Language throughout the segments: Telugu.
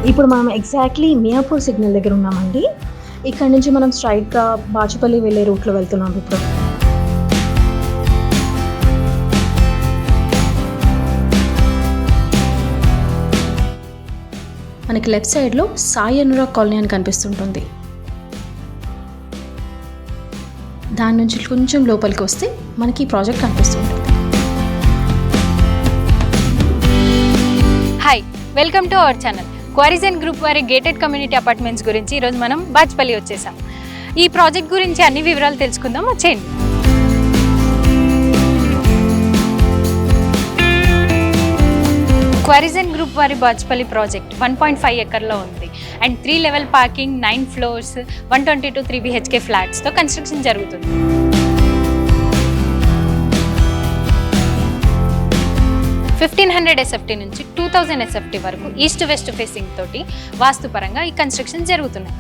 ఇప్పుడు మనం ఎగ్జాక్ట్లీ మియాపూర్ సిగ్నల్ దగ్గర ఉన్నామండి. ఇక్కడ నుంచి మనం స్ట్రైట్గా బాచుపల్లి వెళ్ళే రూట్లో వెళ్తున్నాం ఇప్పుడు. మనకి లెఫ్ట్ సైడ్లో సాయి అనురాగ్ కాలనీ అని కనిపిస్తుంటుంది. దాని నుంచి కొంచెం లోపలికి వస్తే మనకి ఈ ప్రాజెక్ట్ కనిపిస్తుంటుంది. Hi, welcome to our channel. క్వారిజన్ గ్రూప్ వారి గేటెడ్ కమ్యూనిటీ అపార్ట్మెంట్స్ గురించి ఈరోజు మనం బాచుపల్లి వచ్చేసాం. ఈ ప్రాజెక్ట్ గురించి అన్ని వివరాలు తెలుసుకుందాం, వచ్చేయండి. క్వారిజన్ గ్రూప్ వారి బాచుపల్లి ప్రాజెక్ట్ 1.5 ఎకర్లో ఉంది and 3 level parking, 9 floors, 122 3 BHK ఫ్లాట్స్తో కన్స్ట్రక్షన్ జరుగుతుంది. SFT నుంచి 2000 SFT వరకు ఈస్ట్ వెస్ట్ ఫేసింగ్ తోటి వాస్తుపరంగా ఈ కన్స్ట్రక్షన్ జరుగుతున్నాయి.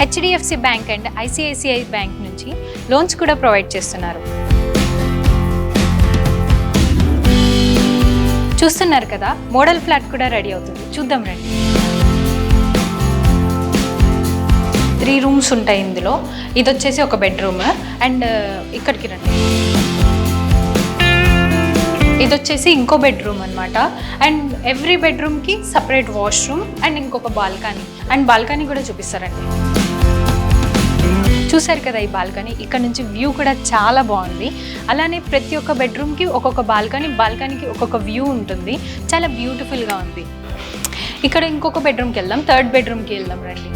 HDFC bank and ICICI bank నుంచి లోన్స్ కూడా ప్రొవైడ్ చేస్తున్నారు. చూస్తున్నారు కదా, మోడల్ ఫ్లాట్ కూడా రెడీ అవుతుంది, చూద్దాం రండి. 3 రూమ్స్ ఉంటాయి ఇందులో. ఇది వచ్చేసి ఒక బెడ్రూమ్ అండ్ ఇక్కడికి రండి. ఇది వచ్చేసి ఇంకో బెడ్రూమ్ అనమాట. అండ్ ఎవ్రీ బెడ్రూమ్కి సపరేట్ వాష్రూమ్ అండ్ ఇంకొక బాల్కనీ, అండ్ బాల్కనీ కూడా చూపిస్తారండి. చూసారు కదా ఈ బాల్కనీ, ఇక్కడ నుంచి వ్యూ కూడా చాలా బాగుంది. అలానే ప్రతి ఒక్క బెడ్రూమ్కి ఒక్కొక్క బాల్కనీకి ఒక్కొక్క వ్యూ ఉంటుంది, చాలా బ్యూటిఫుల్గా ఉంది. ఇక్కడ ఇంకొక బెడ్రూమ్కి వెళ్దాం, 3rd బెడ్రూమ్కి వెళ్దాం రండి.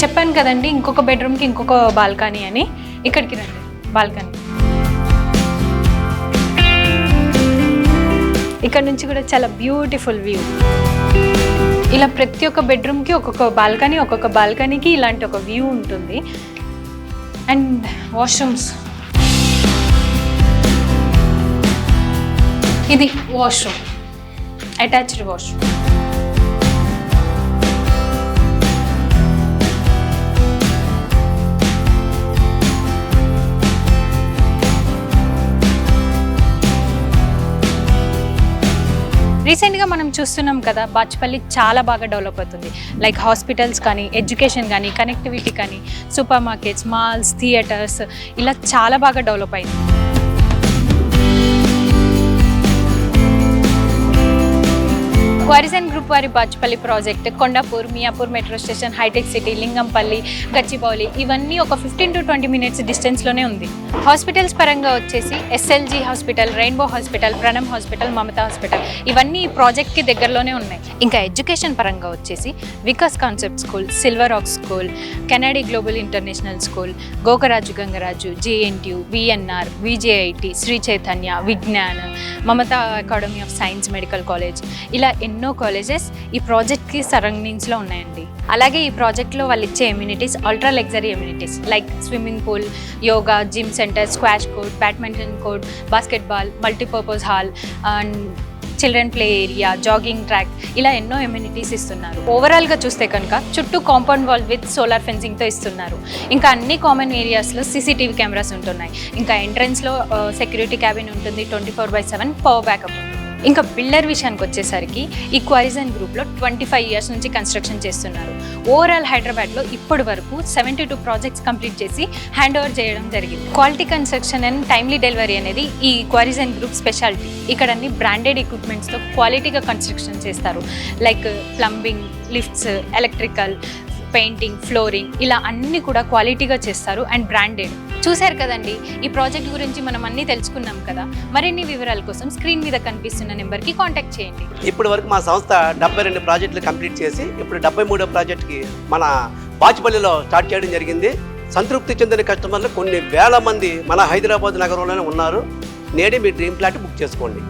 చెప్పాను కదండి ఇంకొక బెడ్రూమ్కి ఇంకొక బాల్కనీ అని. ఇక్కడికి రండి, బాల్కనీ. ఇక్కడ నుంచి కూడా చాలా బ్యూటిఫుల్ వ్యూ. ఇలా ప్రతి ఒక్క బెడ్రూమ్కి ఒక్కొక్క బాల్కనీకి ఇలాంటి ఒక వ్యూ ఉంటుంది. అండ్ వాష్రూమ్స్, ఇది వాష్రూమ్, అటాచ్డ్ వాష్రూమ్. రీసెంట్గా మనం చూస్తున్నాం కదా, బాచుపల్లి చాలా బాగా డెవలప్ అవుతుంది. లైక్ హాస్పిటల్స్ కానీ, ఎడ్యుకేషన్ కానీ, కనెక్టివిటీ కానీ, సూపర్ మార్కెట్స్, మాల్స్, థియేటర్స్, ఇలా చాలా బాగా డెవలప్ అయింది. క్వారిజన్ గ్రూప్ వారి Bachupally project Kondapur, Miyapur metro station, hitech city, Lingampally, Gachibowli ఇవన్నీ ఒక 15 to 20 minutes డిస్టెన్స్లోనే ఉంది. హాస్పిటల్స్ పరంగా వచ్చేసి SLG hospital, rainbow hospital, Pranam hospital, Mamata hospital ఇవన్నీ ఈ ప్రాజెక్ట్కి దగ్గరలోనే ఉన్నాయి. ఇంకా ఎడ్యుకేషన్ పరంగా వచ్చేసి Vikas concept school, silver rock school, Kennedy global international school, Gokaraju Gangaraju, JNTU, VNR, VJIT, Sri Chaitanya, Vignan, Mamata academy of science medical college, ఇలా ఎన్నో కాలేజెస్ ఈ ప్రాజెక్ట్కి సరౌండింగ్స్లో ఉన్నాయండి. అలాగే ఈ ప్రాజెక్ట్లో వాళ్ళు ఇచ్చే amenities ultra luxury amenities like swimming pool, yoga, gym centre, squash court, badminton court, basketball, multipurpose hall and children play area, jogging track, ఇలా ఎన్నో ఎమ్యూనిటీస్ ఇస్తున్నారు. ఓవరాల్గా చూస్తే కనుక చుట్టూ కాంపౌండ్ వాల్ విత్ సోలార్ ఫెన్సింగ్తో ఇస్తున్నారు. ఇంకా అన్ని కామన్ ఏరియాస్లో CCTV కెమెరాస్ ఉంటున్నాయి. ఇంకా ఎంట్రన్స్లో సెక్యూరిటీ క్యాబిన్ ఉంటుంది, 24/7 పవర్ బ్యాకప్ ఉంటుంది. ఇంకా బిల్డర్ విషయానికి వచ్చేసరికి ఈ క్వారిజన్ గ్రూప్లో 25 years నుంచి కన్స్ట్రక్షన్ చేస్తున్నారు. ఓవరాల్ హైదరాబాద్లో ఇప్పటి వరకు 72 ప్రాజెక్ట్స్ కంప్లీట్ చేసి హ్యాండ్ ఓవర్ చేయడం జరిగింది. Quality construction and timely delivery అనేది ఈ క్వారిజన్ గ్రూప్ స్పెషాలిటీ. ఇక్కడ అన్ని బ్రాండెడ్ ఎక్విప్మెంట్స్తో క్వాలిటీగా కన్స్ట్రక్షన్ చేస్తారు. Like plumbing, lifts, electrical, painting, flooring, ఇలా అన్నీ కూడా క్వాలిటీగా చేస్తారు అండ్ బ్రాండెడ్. చూశారు కదండి, ఈ ప్రాజెక్ట్ గురించి మనం అన్నీ తెలుసుకున్నాం కదా. మరిన్ని వివరాల కోసం స్క్రీన్ మీద కనిపిస్తున్న నెంబర్కి కాంటాక్ట్ చేయండి. ఇప్పటి వరకు మా సంస్థ 72 ప్రాజెక్టులు కంప్లీట్ చేసి ఇప్పుడు 73వ ప్రాజెక్ట్కి మన బాచుపల్లిలో స్టార్ట్ చేయడం జరిగింది. సంతృప్తి చెందిన కస్టమర్లు కొన్ని వేల మంది మన హైదరాబాద్ నగరంలోనే ఉన్నారు. నేడే మీ డ్రీమ్ ఫ్లాట్ బుక్ చేసుకోండి.